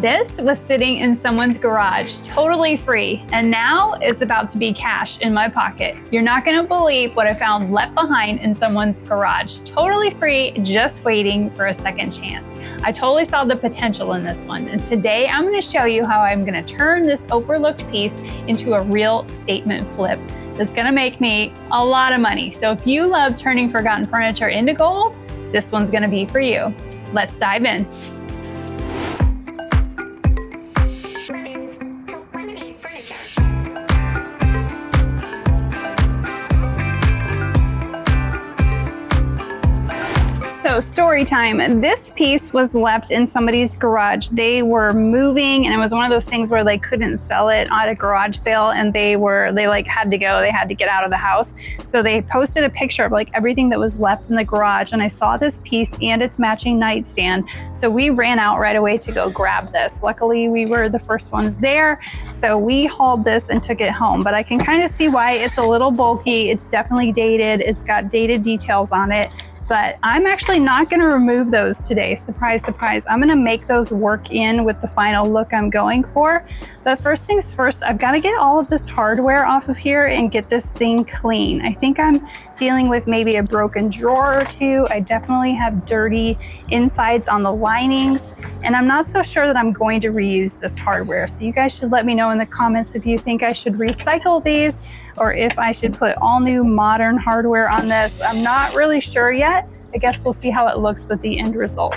This was sitting in someone's garage, totally free, and now it's about to be cash in my pocket. You're not gonna believe what I found left behind in someone's garage, totally free, just waiting for a second chance. I totally saw the potential in this one, and today I'm gonna show you how I'm gonna turn this overlooked piece into a real statement flip that's gonna make me a lot of money. So if you love turning forgotten furniture into gold, this one's gonna be for you. Let's dive in. So story time. This piece was left in somebody's garage. They were moving, and it was one of those things where they couldn't sell it at a garage sale, and they had to go. They had to get out of the house. So they posted a picture of like everything that was left in the garage, and I saw this piece and its matching nightstand. So we ran out right away to go grab this. Luckily, we were the first ones there, so we hauled this and took it home. But I can kind of see why it's a little bulky. It's definitely dated. It's got dated details on it. But I'm actually not gonna remove those today. Surprise, surprise. I'm gonna make those work in with the final look I'm going for. But first things first, I've gotta get all of this hardware off of here and get this thing clean. I think I'm dealing with maybe a broken drawer or two. I definitely have dirty insides on the linings, and I'm not so sure that I'm going to reuse this hardware. So you guys should let me know in the comments if you think I should recycle these or if I should put all new modern hardware on this. I'm not really sure yet. I guess we'll see how it looks with the end result.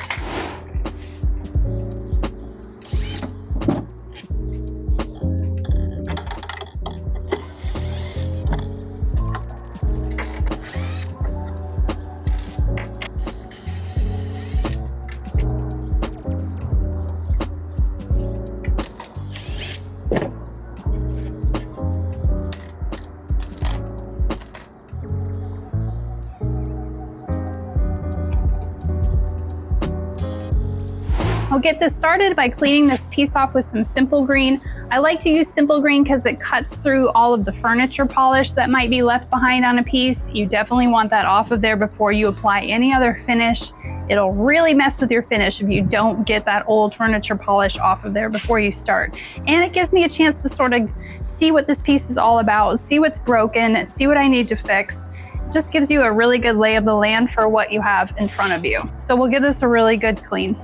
I'll get this started by cleaning this piece off with some Simple Green. I like to use Simple Green because it cuts through all of the furniture polish that might be left behind on a piece. You definitely want that off of there before you apply any other finish. It'll really mess with your finish if you don't get that old furniture polish off of there before you start. And it gives me a chance to sort of see what this piece is all about, see what's broken, see what I need to fix. It just gives you a really good lay of the land for what you have in front of you. So we'll give this a really good clean.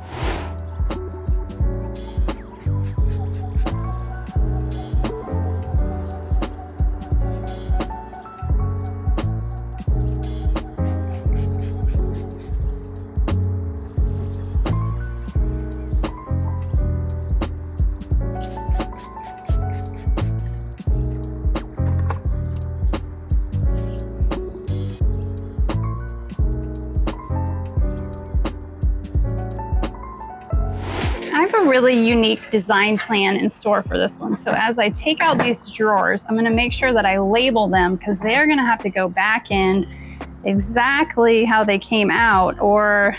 I have a really unique design plan in store for this one. So as I take out these drawers, I'm gonna make sure that I label them because they're gonna have to go back in exactly how they came out or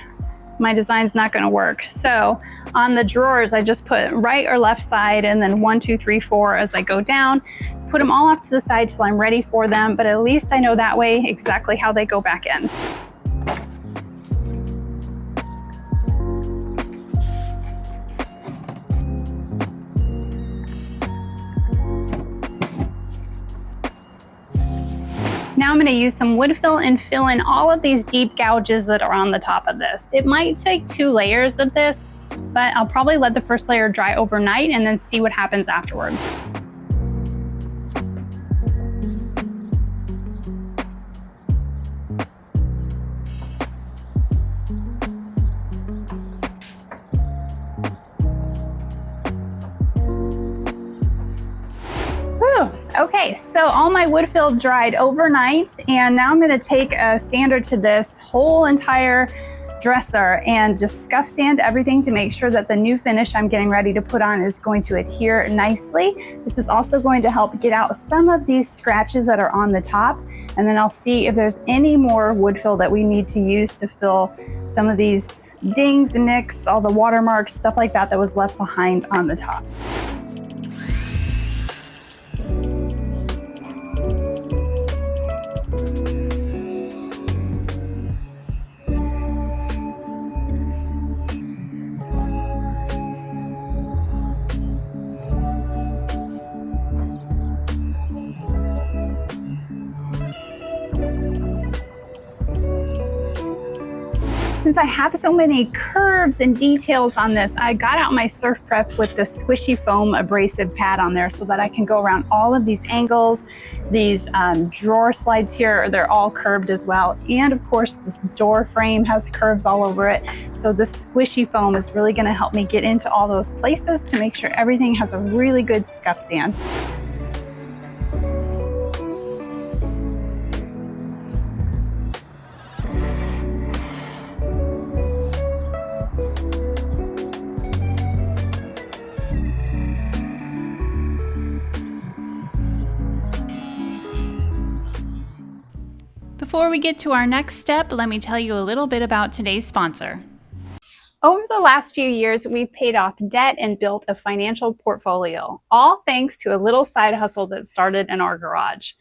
my design's not gonna work. So on the drawers, I just put right or left side and then 1, 2, 3, 4 as I go down, put them all off to the side till I'm ready for them, but at least I know that way exactly how they go back in. Now I'm going to use some wood fill and fill in all of these deep gouges that are on the top of this. It might take 2 layers of this, but I'll probably let the first layer dry overnight and then see what happens afterwards. Okay, so all my wood fill dried overnight, and now I'm going to take a sander to this whole entire dresser and just scuff sand everything to make sure that the new finish I'm getting ready to put on is going to adhere nicely. This is also going to help get out some of these scratches that are on the top, and then I'll see if there's any more wood fill that we need to use to fill some of these dings and nicks, all the watermarks, stuff like that that was left behind on the top. Since I have so many curves and details on this, I got out my Surf Prep with the squishy foam abrasive pad on there so that I can go around all of these angles. These drawer slides here, they're all curved as well. And of course, this door frame has curves all over it. So this squishy foam is really gonna help me get into all those places to make sure everything has a really good scuff sand. Before we get to our next step, let me tell you a little bit about today's sponsor. Over the last few years, we've paid off debt and built a financial portfolio, all thanks to a little side hustle that started in our garage.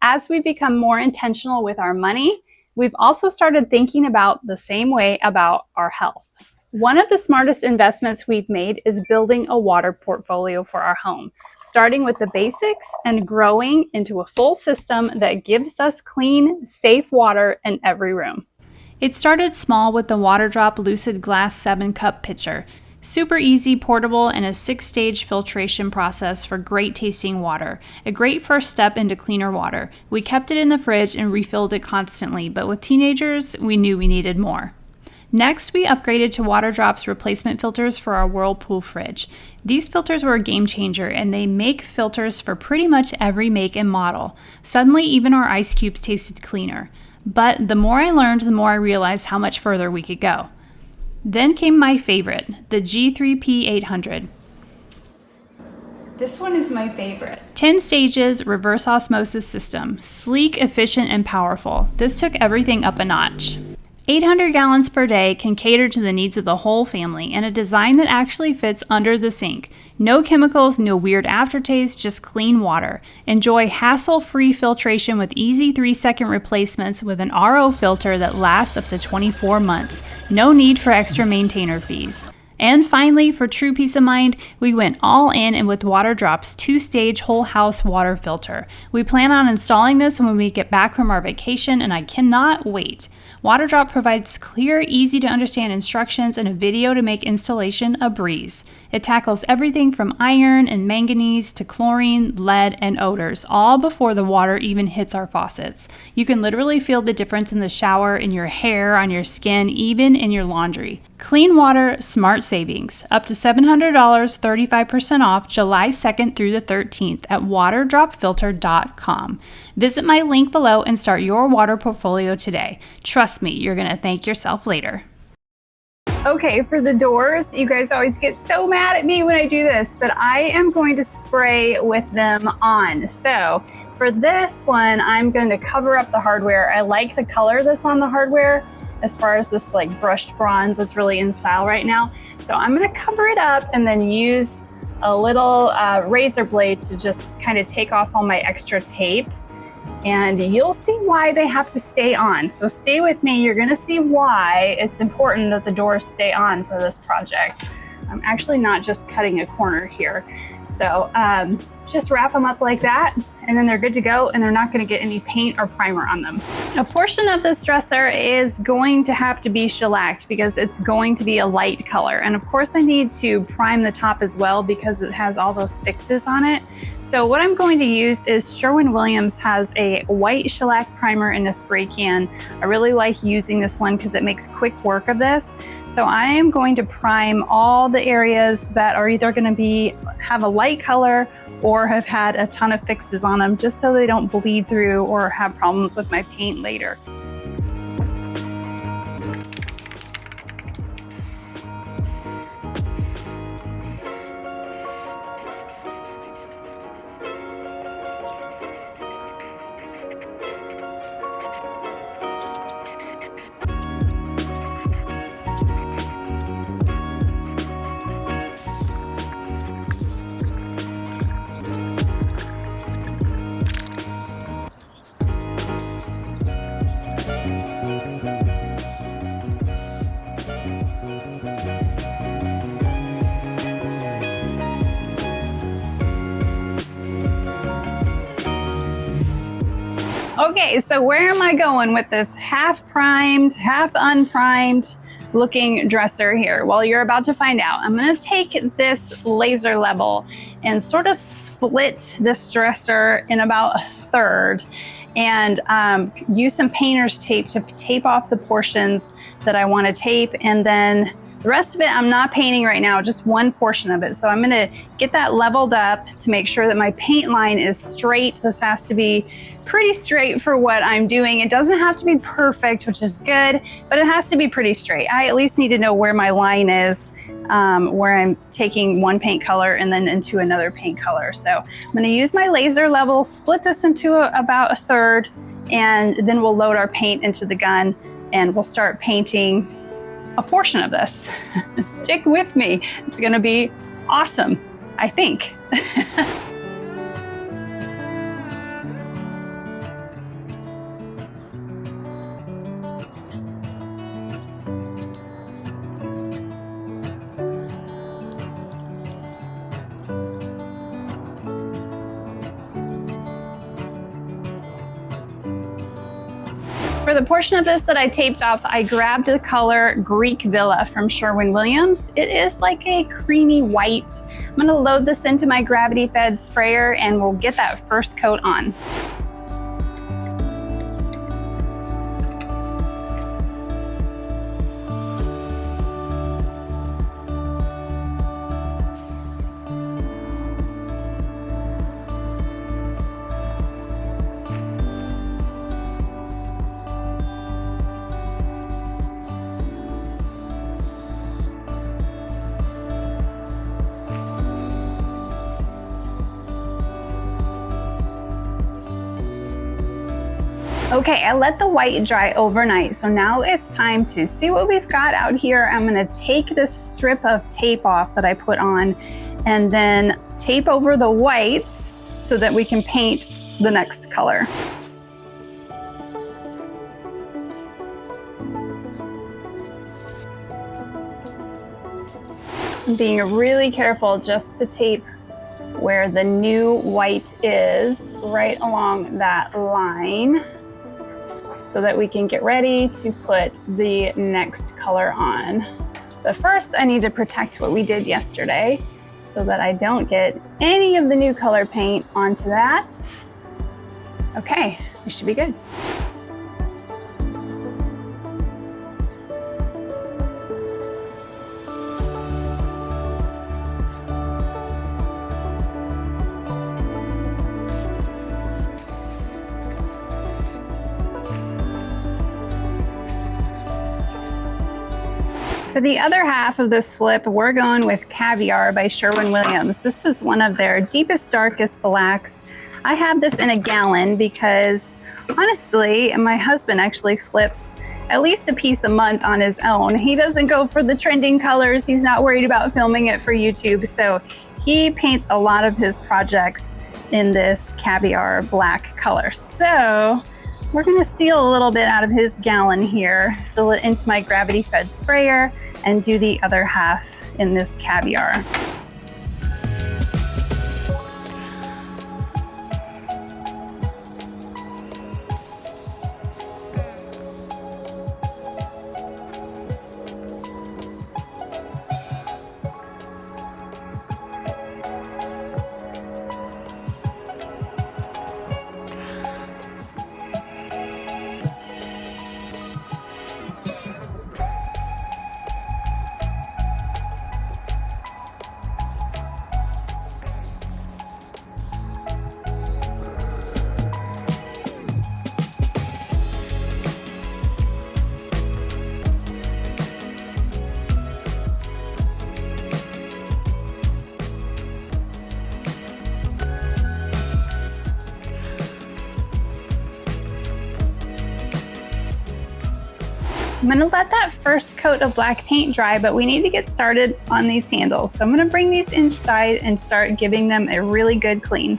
As we become more intentional with our money, we've also started thinking about the same way about our health. One of the smartest investments we've made is building a water portfolio for our home, starting with the basics and growing into a full system that gives us clean, safe water in every room. It started small with the WaterDrop Lucid Glass 7-cup pitcher. Super easy, portable, and a 6-stage filtration process for great tasting water. A great first step into cleaner water. We kept it in the fridge and refilled it constantly, but with teenagers, we knew we needed more. Next, we upgraded to WaterDrop's replacement filters for our Whirlpool fridge. These filters were a game changer, and they make filters for pretty much every make and model. Suddenly, even our ice cubes tasted cleaner. But the more I learned, the more I realized how much further we could go. Then came my favorite, the G3P800. This one is my favorite. 10 stages, reverse osmosis system. Sleek, efficient, and powerful. This took everything up a notch. 800 gallons per day can cater to the needs of the whole family, and a design that actually fits under the sink. No chemicals, no weird aftertaste, just clean water. Enjoy hassle-free filtration with easy 3-second replacements with an RO filter that lasts up to 24 months. No need for extra maintainer fees. And finally, for true peace of mind, we went all in and with WaterDrop's 2-stage whole house water filter. We plan on installing this when we get back from our vacation, and I cannot wait. WaterDrop provides clear, easy to understand instructions and a video to make installation a breeze. It tackles everything from iron and manganese to chlorine, lead, and odors, all before the water even hits our faucets. You can literally feel the difference in the shower, in your hair, on your skin, even in your laundry. Clean water, smart savings. Up to $700, 35% off July 2nd through the 13th at waterdropfilter.com. Visit my link below and start your water portfolio today. Trust me, you're going to thank yourself later. Okay, for the doors, you guys always get so mad at me when I do this, but I am going to spray with them on. So for this one, I'm going to cover up the hardware. I like the color that's on the hardware. As far as this like brushed bronze, it's really in style right now. So I'm going to cover it up and then use a little razor blade to just kind of take off all my extra tape. And you'll see why they have to stay on. So stay with me. You're going to see why it's important that the doors stay on for this project. I'm actually not just cutting a corner here. So just wrap them up like that, and then they're good to go, and they're not going to get any paint or primer on them. A portion of this dresser is going to have to be shellacked because it's going to be a light color. And of course I need to prime the top as well because it has all those fixes on it. So what I'm going to use is Sherwin-Williams has a white shellac primer in a spray can. I really like using this one because it makes quick work of this. So I am going to prime all the areas that are either going to have a light color or have had a ton of fixes on them, just so they don't bleed through or have problems with my paint later. Okay, so where am I going with this half primed, half unprimed looking dresser here? Well, you're about to find out. I'm going to take this laser level and sort of split this dresser in about a third and use some painter's tape to tape off the portions that I want to tape, and then the rest of it I'm not painting right now, just one portion of it. So I'm going to get that leveled up to make sure that my paint line is straight. This has to be pretty straight for what I'm doing. It doesn't have to be perfect, which is good, but it has to be pretty straight. I at least need to know where my line is, where I'm taking one paint color and then into another paint color. So I'm going to use my laser level, split this into about a third, and then we'll load our paint into the gun and we'll start painting a portion of this. Stick with me. It's going to be awesome, I think. For the portion of this that I taped off, I grabbed the color Greek Villa from Sherwin-Williams. It is like a creamy white. I'm gonna load this into my gravity-fed sprayer and we'll get that first coat on. Okay, I let the white dry overnight, so now it's time to see what we've got out here. I'm gonna take this strip of tape off that I put on and then tape over the white so that we can paint the next color. I'm being really careful just to tape where the new white is, right along that line, so that we can get ready to put the next color on. But first, I need to protect what we did yesterday so that I don't get any of the new color paint onto that. Okay, we should be good. For the other half of this flip, we're going with Caviar by Sherwin-Williams. This is one of their deepest, darkest blacks. I have this in a gallon because honestly, my husband actually flips at least a piece a month on his own. He doesn't go for the trending colors. He's not worried about filming it for YouTube. So he paints a lot of his projects in this Caviar black color. So we're gonna steal a little bit out of his gallon here, fill it into my gravity-fed sprayer, and do the other half in this Caviar. I'm gonna let that first coat of black paint dry, but we need to get started on these handles. So I'm gonna bring these inside and start giving them a really good clean.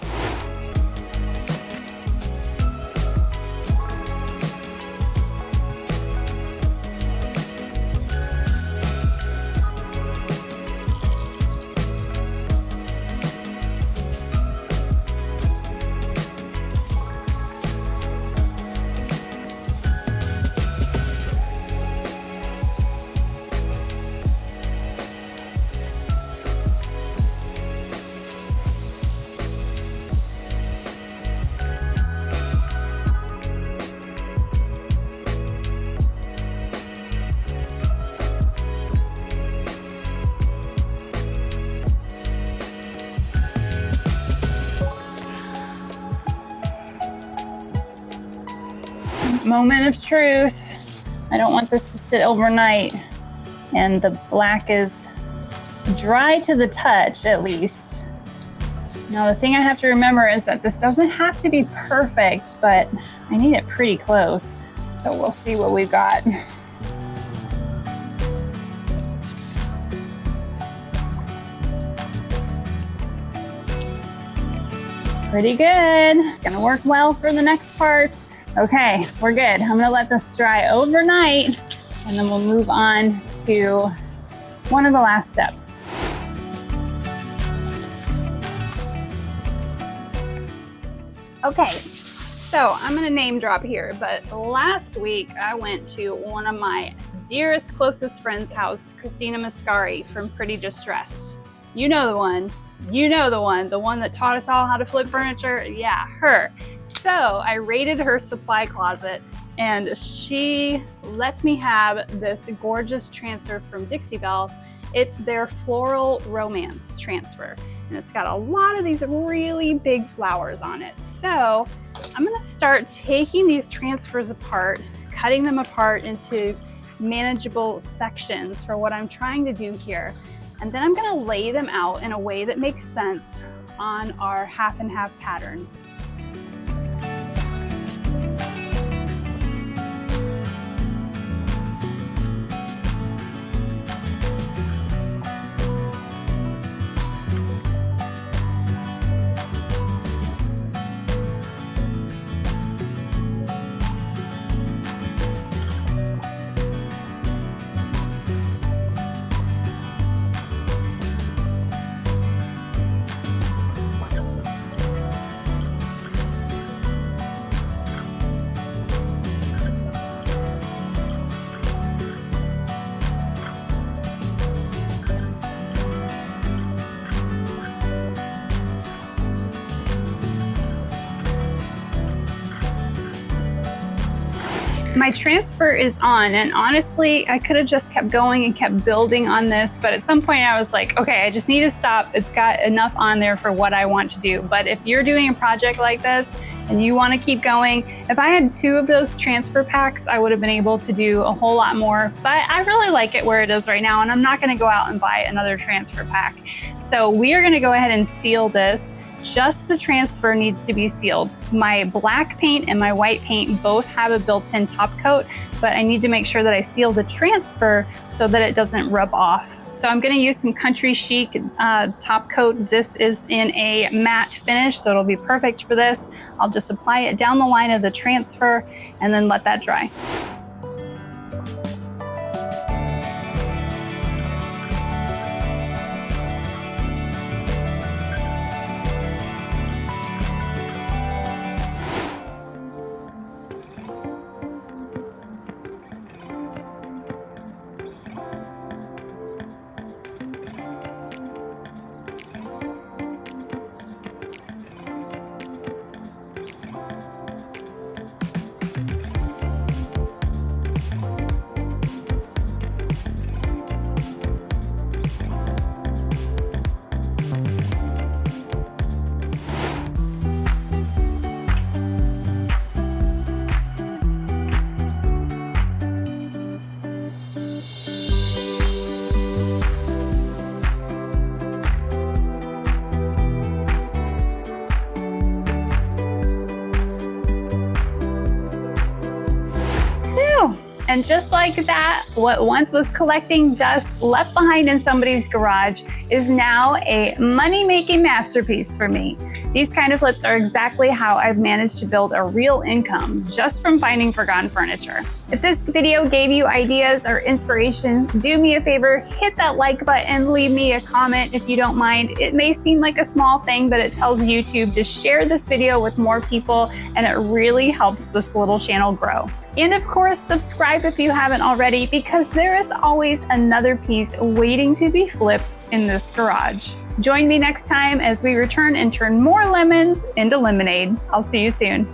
moment of truth. I don't want this to sit overnight. And the black is dry to the touch, at least. Now, the thing I have to remember is that this doesn't have to be perfect, but I need it pretty close. So we'll see what we've got. Pretty good. It's gonna work well for the next part. Okay, we're good. I'm gonna let this dry overnight, and then we'll move on to one of the last steps. Okay, so I'm gonna name drop here, but last week I went to one of my dearest, closest friend's house, Christina Mascari from Pretty Distressed. You know the one. You know the one that taught us all how to flip furniture. Yeah, her. So I raided her supply closet, and she let me have this gorgeous transfer from Dixie Belle. It's their Floral Romance transfer, and it's got a lot of these really big flowers on it. So I'm gonna start taking these transfers apart, cutting them apart into manageable sections for what I'm trying to do here. And then I'm gonna lay them out in a way that makes sense on our half and half pattern. My transfer is on, and honestly, I could have just kept going and kept building on this, but at some point I was like, okay, I just need to stop. It's got enough on there for what I want to do. But if you're doing a project like this and you want to keep going, if I had 2 of those transfer packs, I would have been able to do a whole lot more. But I really like it where it is right now, and I'm not going to go out and buy another transfer pack. So we are going to go ahead and seal this. Just the transfer needs to be sealed. My black paint and my white paint both have a built-in top coat, but I need to make sure that I seal the transfer so that it doesn't rub off. So I'm gonna use some Country Chic top coat. This is in a matte finish, so it'll be perfect for this. I'll just apply it down the line of the transfer and then let that dry. And just like that, what once was collecting dust left behind in somebody's garage is now a money-making masterpiece for me. These kind of flips are exactly how I've managed to build a real income just from finding forgotten furniture. If this video gave you ideas or inspiration, do me a favor, hit that like button, leave me a comment if you don't mind. It may seem like a small thing, but it tells YouTube to share this video with more people, and it really helps this little channel grow. And of course, subscribe if you haven't already, because there is always another piece waiting to be flipped in this garage. Join me next time as we return and turn more lemons into lemonade. I'll see you soon.